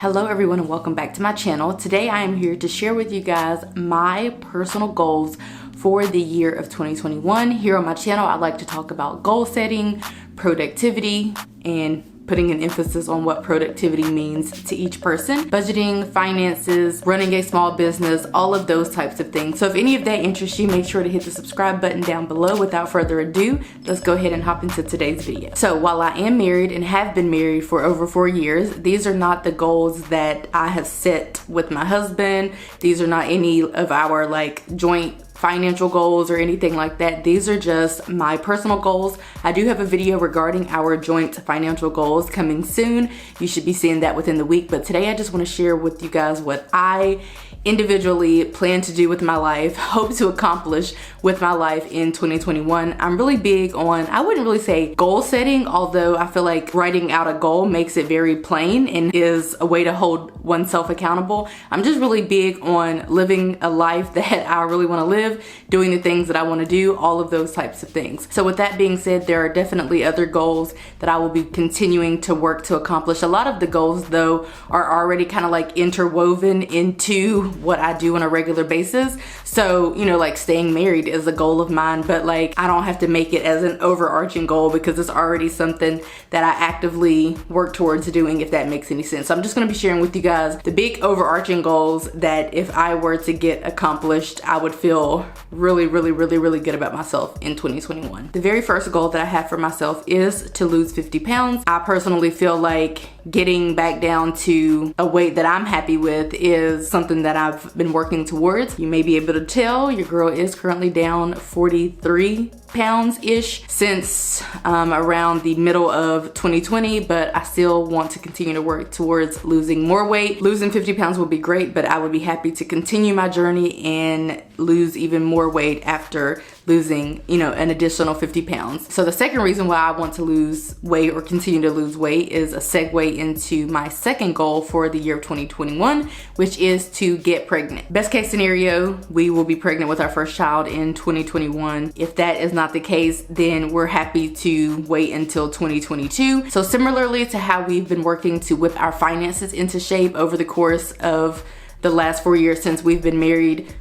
Hello everyone and welcome back to my channel. Today I am here to share with you guys my personal goals for the year of 2021. Here on my channel I like to talk about goal setting, productivity, and putting an emphasis on what productivity means to each person, budgeting, finances, running a small business, all of those types of things. So if any of that interests you, make sure to hit the subscribe button down below. Without further ado, let's go ahead and hop into today's video. So while I am married and have been married for over 4 years, these are not the goals that I have set with my husband. These are not any of our joint financial goals or anything like that. These are just my personal goals. I do have a video regarding our joint financial goals coming soon. You should be seeing that within the week, but today I just want to share with you guys what I individually plan to do with my life, hope to accomplish with my life in 2021. I'm really big on, I wouldn't really say goal setting, although I feel like writing out a goal makes it very plain and is a way to hold oneself accountable. I'm just really big on living a life that I really want to live, doing the things that I want to do, all of those types of things. So with that being said, there are definitely other goals that I will be continuing to work to accomplish. A lot of the goals though are already kind of like interwoven into what I do on a regular basis. So, you know, like staying married is a goal of mine, but like I don't have to make it as an overarching goal because it's already something that I actively work towards doing, if that makes any sense. So I'm just going to be sharing with you guys the big overarching goals that if I were to get accomplished, I would feel really good about myself in 2021. The very first goal that I have for myself is to lose 50 pounds. I personally feel like getting back down to a weight that I'm happy with is something that I've been working towards. You may be able to tell your girl is currently down 43 pounds-ish since around the middle of 2020, but I still want to continue to work towards losing more weight. Losing 50 pounds would be great, but I would be happy to continue my journey and lose even more weight after losing, you know, an additional 50 pounds. So the second reason why I want to lose weight or continue to lose weight is a segue into my second goal for the year of 2021, which is to get pregnant. Best case scenario, we will be pregnant with our first child in 2021. If that is not the case, then we're happy to wait until 2022. So similarly to how we've been working to whip our finances into shape over the course of the last 4 years since we've been married,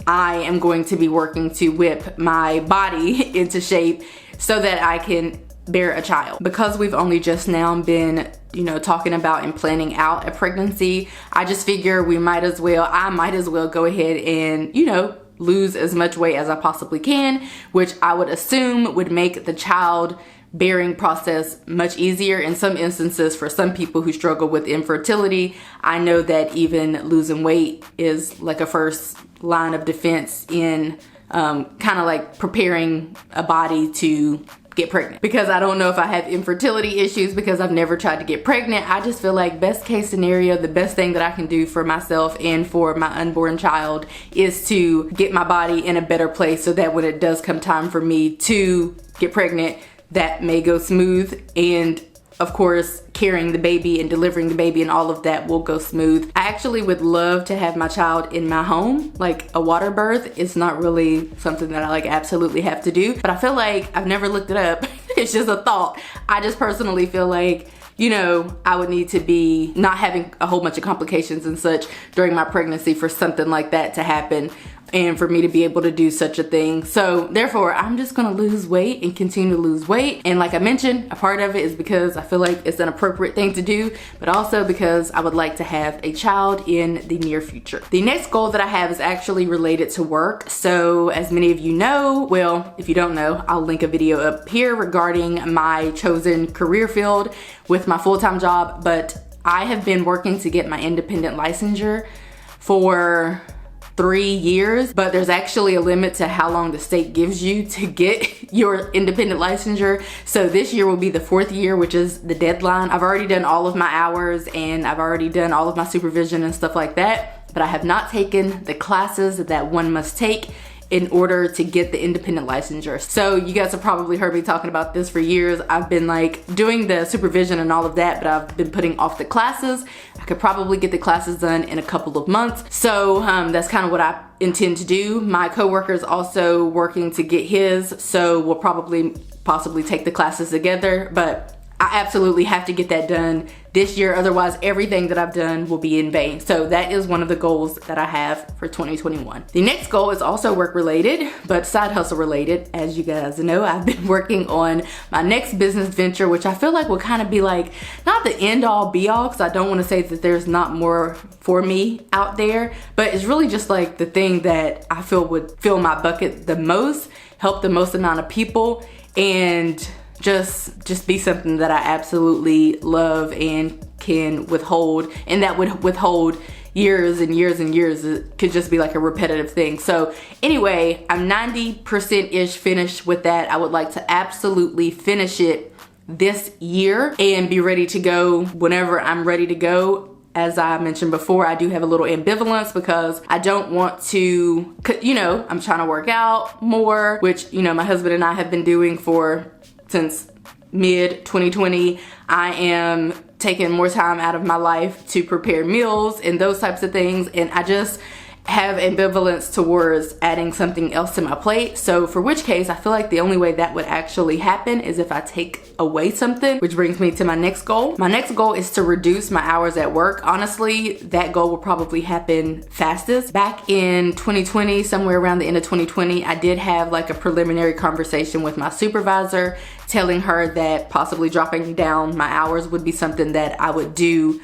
I am going to be working to whip my body into shape so that I can bear a child. Because we've only just now been, you know, talking about and planning out a pregnancy, I just figure I might as well go ahead and, you know, lose as much weight as I possibly can, which I would assume would make the child bearing process much easier. In some instances, for some people who struggle with infertility, I know that even losing weight is like a first line of defense in kind of like preparing a body to get pregnant. Because I don't know if I have infertility issues because I've never tried to get pregnant. I just feel like best case scenario, the best thing that I can do for myself and for my unborn child is to get my body in a better place so that when it does come time for me to get pregnant, that may go smooth, and of course carrying the baby and delivering the baby and all of that will go smooth. I actually would love to have my child in my home, like a water birth. It's not really something that I like absolutely have to do, but I feel like I've never looked it up. It's just a thought. I just personally feel like, you know, I would need to be not having a whole bunch of complications and such during my pregnancy for something like that to happen and for me to be able to do such a thing. So therefore, I'm just gonna lose weight and continue to lose weight. And like I mentioned, a part of it is because I feel like it's an appropriate thing to do, but also because I would like to have a child in the near future. The next goal that I have is actually related to work. So as many of you know, well, if you don't know, I'll link a video up here regarding my chosen career field with my full-time job, but I have been working to get my independent licensure for 3 years, but there's actually a limit to how long the state gives you to get your independent licensure. So this year will be the 4th year, which is the deadline. I've already done all of my hours and I've already done all of my supervision and stuff like that, but I have not taken the classes that one must take in order to get the independent licensure. So you guys have probably heard me talking about this for years. I've been like doing the supervision and all of that, but I've been putting off the classes. I could probably get the classes done in a couple of months. So that's kind of what I intend to do. My coworker's also working to get his, so we'll possibly take the classes together, but I absolutely have to get that done this year, otherwise everything that I've done will be in vain. So that is one of the goals that I have for 2021. The next goal is also work related, but side hustle related. As you guys know, I've been working on my next business venture, which I feel like will kind of be like, not the end all be all, because I don't want to say that there's not more for me out there, but it's really just like the thing that I feel would fill my bucket the most, help the most amount of people, and just be something that I absolutely love and can withhold, and that would withhold years and years and years. It could just be like a repetitive thing. So anyway, I'm 90%-ish finished with that. I would like to absolutely finish it this year and be ready to go whenever I'm ready to go. As I mentioned before, I do have a little ambivalence because I don't want to, you know, I'm trying to work out more, which, you know, my husband and I have been doing since mid 2020. I am taking more time out of my life to prepare meals and those types of things, and I just have ambivalence towards adding something else to my plate. So for which case, I feel like the only way that would actually happen is if I take away something, which brings me to my next goal. My next goal is to reduce my hours at work. Honestly, that goal will probably happen fastest. Back in 2020, somewhere around the end of 2020, I did have like a preliminary conversation with my supervisor, telling her that possibly dropping down my hours would be something that I would do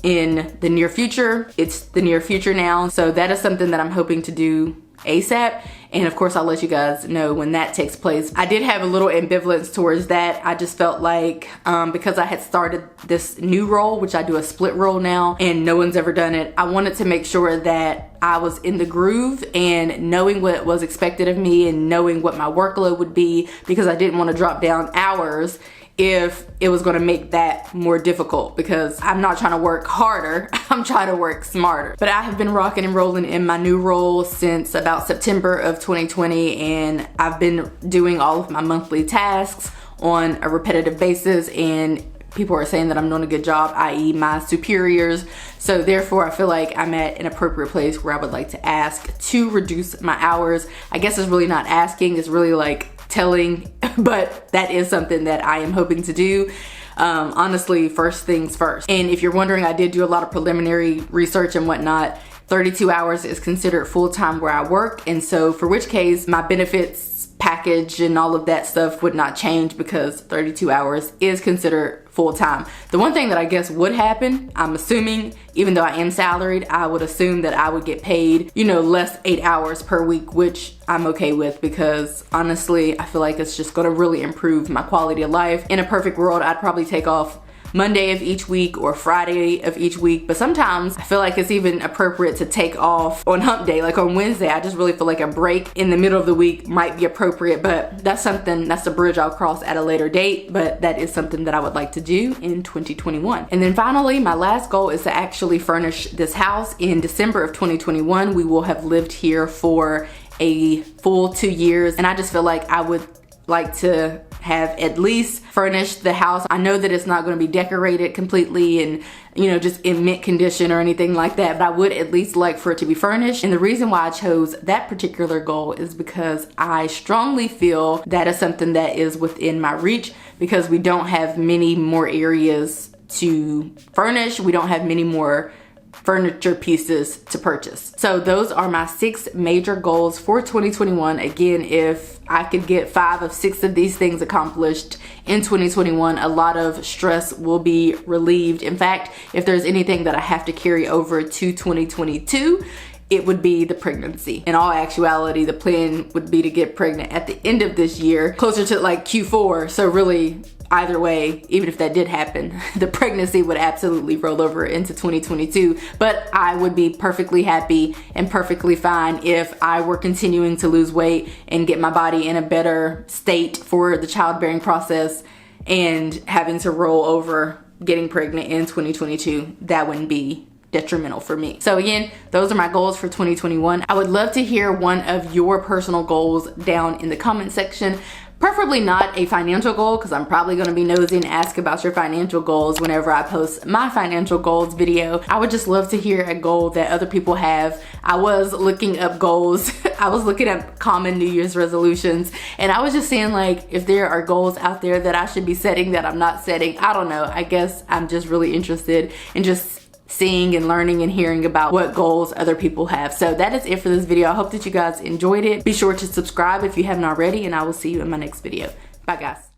in the near future. It's the near future now, so that is something that I'm hoping to do ASAP, and of course I'll let you guys know when that takes place. I did have a little ambivalence towards that. I just felt like because I had started this new role, which I do a split role now, and no one's ever done it, I wanted to make sure that I was in the groove and knowing what was expected of me and knowing what my workload would be, because I didn't want to drop down hours if it was going to make that more difficult, because I'm not trying to work harder, I'm trying to work smarter. But I have been rocking and rolling in my new role since about September of 2020, and I've been doing all of my monthly tasks on a repetitive basis, and people are saying that I'm doing a good job, i.e. my superiors. So therefore I feel like I'm at an appropriate place where I would like to ask to reduce my hours. I guess it's really not asking, it's really like telling, but that is something that I am hoping to do. Honestly, first things first. And if you're wondering, I did do a lot of preliminary research and whatnot. 32 hours is considered full-time where I work, and so for which case my benefits package and all of that stuff would not change, because 32 hours is considered full-time. The one thing that I guess would happen, I'm assuming, even though I am salaried, I would assume that I would get paid, you know, less 8 hours per week, which I'm okay with, because honestly, I feel like it's just gonna really improve my quality of life. In a perfect world, I'd probably take off Monday of each week or Friday of each week, but sometimes I feel like it's even appropriate to take off on hump day, like on Wednesday. I just really feel like a break in the middle of the week might be appropriate, but that's a bridge I'll cross at a later date, but that is something that I would like to do in 2021. And then finally, my last goal is to actually furnish this house. In December of 2021, we will have lived here for a full 2 years, and I just feel like I would like to have at least furnished the house. I know that it's not going to be decorated completely and, you know, just in mint condition or anything like that, but I would at least like for it to be furnished. And the reason why I chose that particular goal is because I strongly feel that is something that is within my reach, because we don't have many more areas to furnish. We don't have many more furniture pieces to purchase. So those are my 6 major goals for 2021. Again, if I could get 5 of 6 of these things accomplished in 2021, a lot of stress will be relieved. In fact, if there's anything that I have to carry over to 2022, it would be the pregnancy. In all actuality, the plan would be to get pregnant at the end of this year, closer to like Q4. So really, either way, even if that did happen, the pregnancy would absolutely roll over into 2022. But I would be perfectly happy and perfectly fine if I were continuing to lose weight and get my body in a better state for the childbearing process, and having to roll over getting pregnant in 2022. That wouldn't be detrimental for me. So again, those are my goals for 2021. I would love to hear one of your personal goals down in the comment section. Preferably not a financial goal, because I'm probably going to be nosy and ask about your financial goals whenever I post my financial goals video. I would just love to hear a goal that other people have. I was looking up goals. I was looking at common New Year's resolutions, and I was just seeing like if there are goals out there that I should be setting that I'm not setting. I don't know. I guess I'm just really interested in just seeing and learning and hearing about what goals other people have. So that is it for this video. I hope that you guys enjoyed it. Be sure to subscribe if you haven't already, and I will see you in my next video. Bye guys.